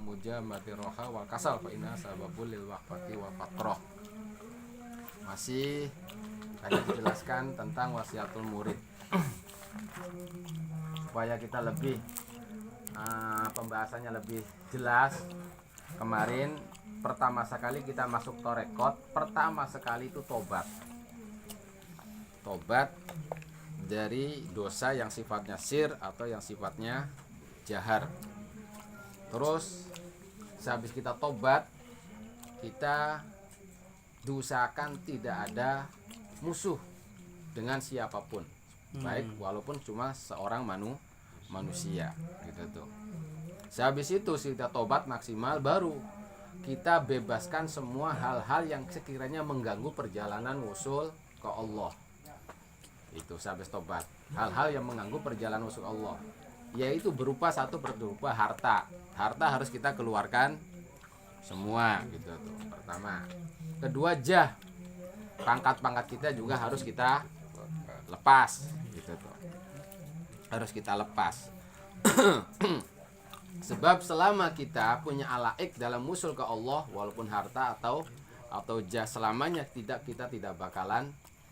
mujamati roha wal kasal fa inna sababul lil waqfati wal fatrah. Masih tadi dijelaskan tentang wasiatul murid supaya kita lebih pembahasannya lebih jelas. Kemarin pertama sekali kita masuk torekot, pertama sekali itu tobat dari dosa yang sifatnya sir atau yang sifatnya jahar. Terus sehabis kita tobat, kita diusahakan tidak ada musuh dengan siapapun, baik walaupun cuma seorang manusia gitu tuh. Sehabis itu kita tobat maksimal, baru kita bebaskan semua hal-hal yang sekiranya mengganggu perjalanan wusul ke Allah. Itu sehabis tobat, hal-hal yang mengganggu perjalanan wusul Allah, yaitu berupa harta harus kita keluarkan semua gitu tuh, pertama. Kedua, pangkat kita juga harus kita lepas gitu tuh, harus kita lepas. Sebab selama kita punya alaik dalam usul ke Allah, walaupun harta atau selamanya kita tidak bakalan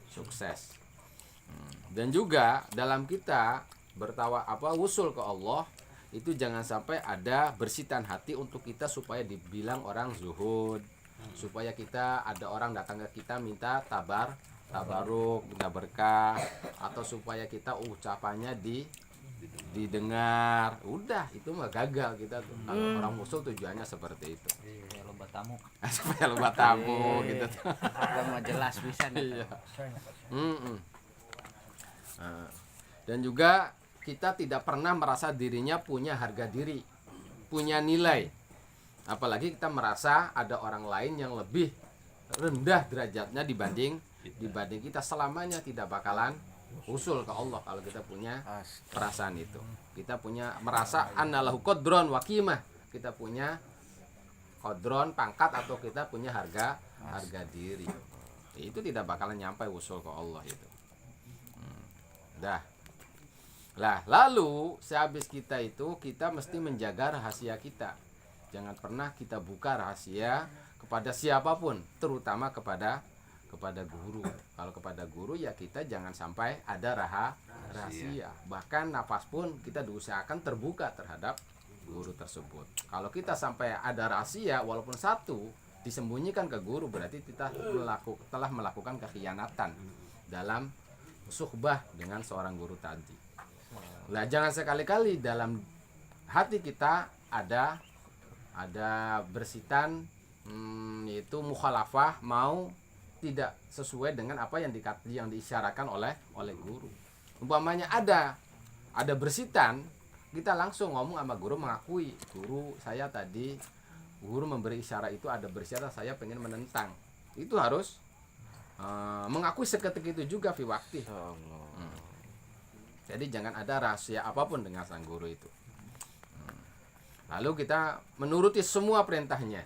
sukses. Dan juga dalam kita usul ke Allah itu jangan sampai ada bersitan hati untuk kita supaya dibilang orang zuhud, supaya kita ada orang datang ke kita minta tabaruk, minta berkah, atau supaya kita ucapannya didengar. Udah, itu mah gagal kita tuh. Kalau orang usul tujuannya seperti itu. Iya, lomba tamu. Supaya lomba tamu gitu tuh. Mau jelas bisa nih. Iya. Dan juga kita tidak pernah merasa dirinya punya harga diri, punya nilai. Apalagi kita merasa ada orang lain yang lebih rendah derajatnya dibanding kita, selamanya tidak bakalan usul ke Allah kalau kita punya perasaan itu. Kita punya merasa anallahu qadron wa qimah. Kita punya qadron, pangkat, atau kita punya harga diri. Itu tidak bakalan nyampe usul ke Allah itu. Dah. Lah, lalu sehabis kita mesti menjaga rahasia kita. Jangan pernah kita buka rahasia kepada siapapun, terutama kepada guru. Kalau kepada guru ya kita jangan sampai ada rahasia. Bahkan nafas pun kita diusahakan terbuka terhadap guru tersebut. Kalau kita sampai ada rahasia walaupun satu disembunyikan ke guru, berarti kita telah melakukan kekhianatan dalam suhbah dengan seorang guru tadi. Nah, jangan sekali-kali dalam hati kita ada bersitan yaitu mukhalafah, mau tidak sesuai dengan apa yang diisyaratkan oleh guru. Umpamanya ada bersitan, kita langsung ngomong sama guru, mengakui, guru saya tadi, guru memberi isyarat itu ada bersyarat, saya pengen menentang. Itu harus mengakui seketika itu juga fi wakti. Jadi jangan ada rahasia apapun dengan sang guru itu. Lalu kita menuruti semua perintahnya,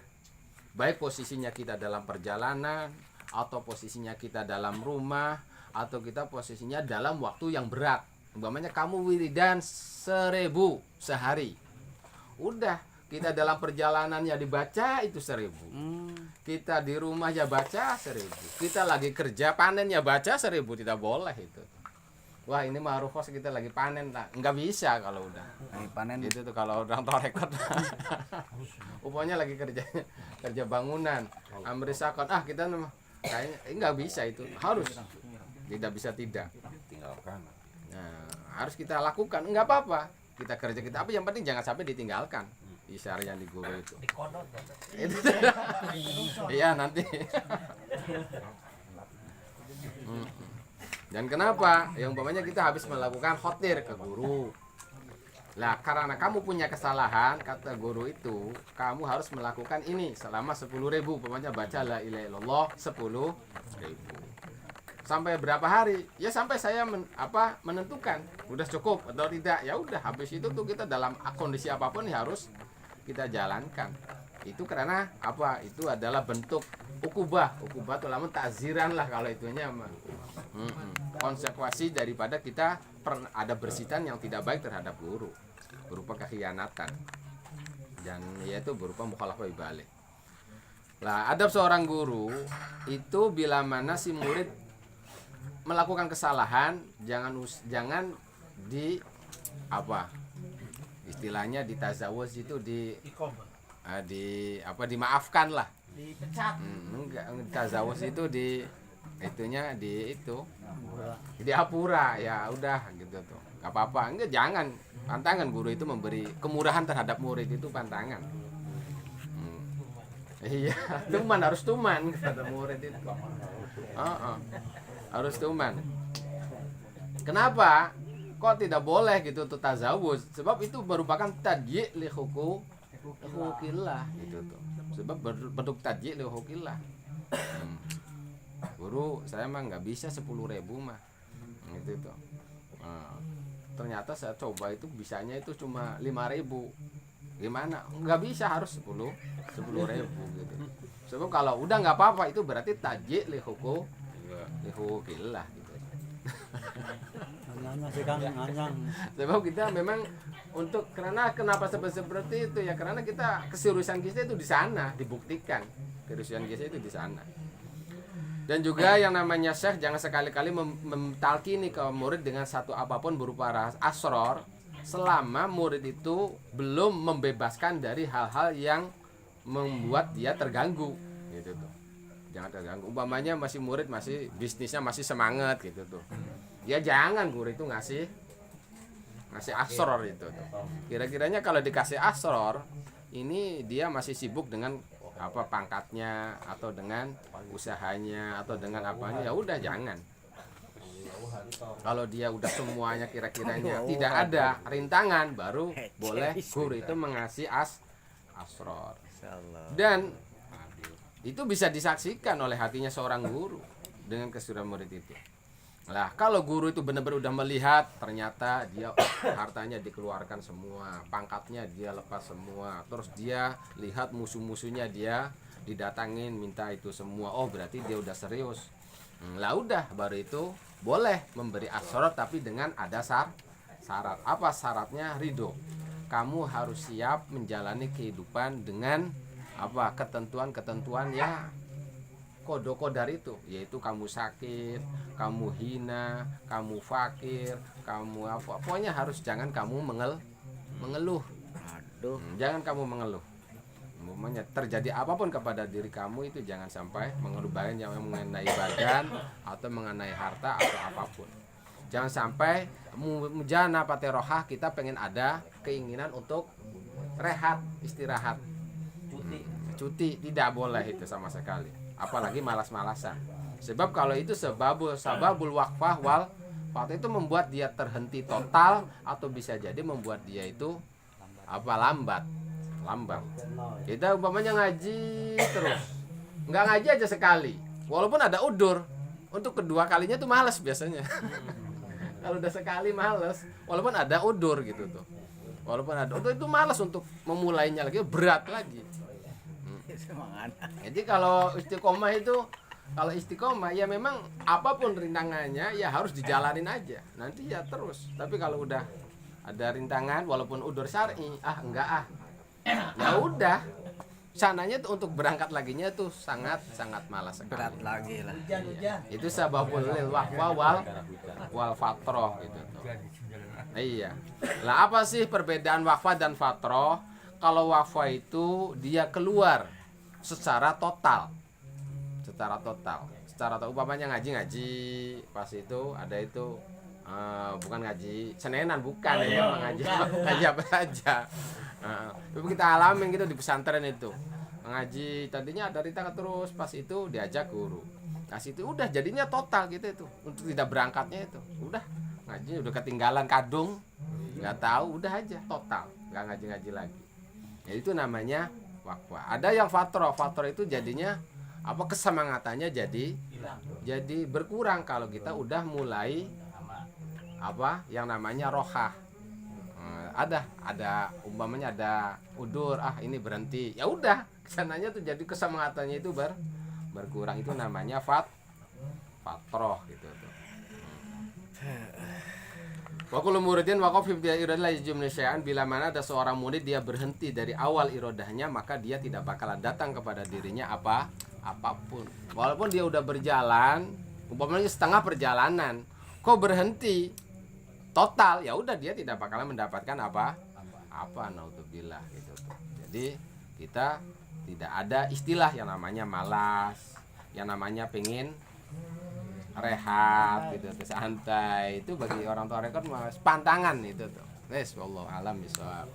baik posisinya kita dalam perjalanan, atau posisinya kita dalam rumah, atau kita posisinya dalam waktu yang berat. Umpamanya kamu wiridan 1000 sehari, udah, kita dalam perjalanan ya dibaca itu 1000. Kita di rumah ya baca 1000. Kita lagi kerja panen ya baca 1000. Tidak boleh itu. Wah, ini mah rufos kita lagi panen, nggak bisa kalau udah Lagi panen gitu tuh. Kalau orang torekot upahnya lagi kerja bangunan, ambil sakot, kita kayaknya nggak bisa, itu harus, tidak bisa tidak. Nah, harus kita lakukan, nggak apa-apa, kita kerja kita apa, yang penting jangan sampai ditinggalkan isyarat yang di guru itu. Iya nanti. Dan kenapa? Yang umpamanya kita habis melakukan khotir ke guru. Lah, karena kamu punya kesalahan, kata guru itu, kamu harus melakukan ini selama 10.000. Umpamanya baca la ilaha illallah 10.000. Sampai berapa hari? Ya sampai saya menentukan udah cukup atau tidak. Ya udah, habis itu tuh kita dalam kondisi apapun ya harus kita jalankan. Itu karena apa? Itu adalah bentuk ukubah tuh lamun takziran lah kalau itunya mah. Konsekuensi daripada kita ada bersitan yang tidak baik terhadap guru berupa kekhianatan. dan yaitu berupa mukhalafah balik. Lah, adab seorang guru itu bila mana si murid melakukan kesalahan jangan di apa istilahnya ditazawuz itu dimaafkan lah, dipecat. Enggak, tazawuz itu itunya dihapura, ya udah gitu tuh, nggak apa-apa. Enggak, jangan, pantangan guru itu memberi kemurahan terhadap murid itu pantangan. Iya, harus tuman kata murid itu. Harus tuman. Kenapa? Kok tidak boleh gitu tuh tazawuz? Sebab itu merupakan tadyi' li hukukillah gitu tuh. Sebab bentuk tadyi' li hukukillah. Guru, saya mah nggak bisa 10.000 mah. Gitu tuh. Ternyata saya coba itu bisanya itu cuma 5.000. Gimana? Nggak bisa, harus 10.000 gitu. Sebab kalau udah nggak apa-apa itu berarti tadyi' li hukukillah gitu. Sebab kita memang kenapa seperti itu ya, karena kita keseriusan kita itu di sana dibuktikan, keseriusan kita itu di sana. Dan juga yang namanya syekh jangan sekali-kali mentalkini ke murid dengan satu apapun berupa asror selama murid itu belum membebaskan dari hal-hal yang membuat dia terganggu gitu tuh. Jangan terganggu. Umpamanya murid masih bisnisnya masih semangat gitu tuh. Ya jangan guru itu ngasih asror itu tuh. Kira-kiranya kalau dikasih asror, ini dia masih sibuk dengan apa pangkatnya atau dengan usahanya atau dengan apanya, ya udah jangan. Kalau dia udah semuanya kira-kiranya tidak ada rintangan, baru boleh guru itu mengasih asror. Dan itu bisa disaksikan oleh hatinya seorang guru dengan keseriusan murid itu. Nah, kalau guru itu benar-benar udah melihat ternyata dia hartanya dikeluarkan semua, pangkatnya dia lepas semua, terus dia lihat musuh-musuhnya dia didatangin minta itu semua, oh berarti dia udah serius. Lah udah, baru itu boleh memberi asror tapi dengan ada syarat. Apa syaratnya? Ridho. Kamu harus siap menjalani kehidupan dengan apa ketentuan-ketentuan ya kodar itu, yaitu kamu sakit, kamu hina, kamu fakir, kamu apa, pokoknya harus jangan kamu mengeluh. Jangan kamu mengeluh. Umumnya terjadi apapun kepada diri kamu itu jangan sampai mengeluh, baik yang mengenai badan atau mengenai harta atau apapun. Jangan sampai mujana paterohah, kita pengen ada keinginan untuk rehat, istirahat, cuti, tidak boleh itu sama sekali. Apalagi malas-malasan. Sebab kalau itu sababul waqfah wal waktu itu membuat dia terhenti total atau bisa jadi membuat dia itu lambat. Kita umpamanya ngaji terus, nggak ngaji aja sekali, walaupun ada udur, untuk kedua kalinya tuh malas biasanya. Kalau udah sekali malas, walaupun ada udur gitu tuh, walaupun ada udur itu malas untuk memulainya lagi, berat lagi. Jadi kalau istiqomah ya memang apapun rintangannya ya harus dijalanin aja, nanti ya terus. Tapi kalau udah ada rintangan walaupun udur syar'i, enggak ya udah, sananya tuh untuk berangkat laginya tuh sangat malas sekali. Berat lagi lah. Hujan. Itu sababul lil waqfa wal fatroh gitu tuh. Iya. Lah apa sih perbedaan waqfa dan fatroh? Kalau waqfa itu dia keluar secara total. Umpamanya ngaji pas itu ada itu bukan ngaji senenan, bukan ya, ngaji apa saja. Tapi kita alamin gitu di pesantren itu ngaji, tadinya ada rintangan terus, pas itu diajak guru kasih itu udah jadinya total gitu itu, untuk tidak berangkatnya itu udah ngaji udah ketinggalan kadung nggak tahu, udah aja total nggak ngaji lagi. Ya itu namanya waqfa. Ada yang fatroh itu jadinya apa, kesemangatannya jadi berkurang kalau kita udah mulai apa yang namanya rohah. Ada umpamanya ada udur, ini berhenti, ya udah kesananya tuh jadi kesemangatannya itu berkurang, itu namanya fatroh gitu tuh. Wa kullu muridin waqaf fi iradillah yajumna syai'an, bila mana ada seorang murid dia berhenti dari awal irodahnya, maka dia tidak bakalan datang kepada dirinya apapun. Walaupun dia udah berjalan, umpamanya setengah perjalanan, kok berhenti total, ya udah dia tidak bakalan mendapatkan apa naudzubillah gitu tuh. Jadi kita tidak ada istilah yang namanya malas, yang namanya pengen rehat gitu, santai. Itu bagi orang tua rekor mas pantangan itu tuh. Wallahu alam bisawab.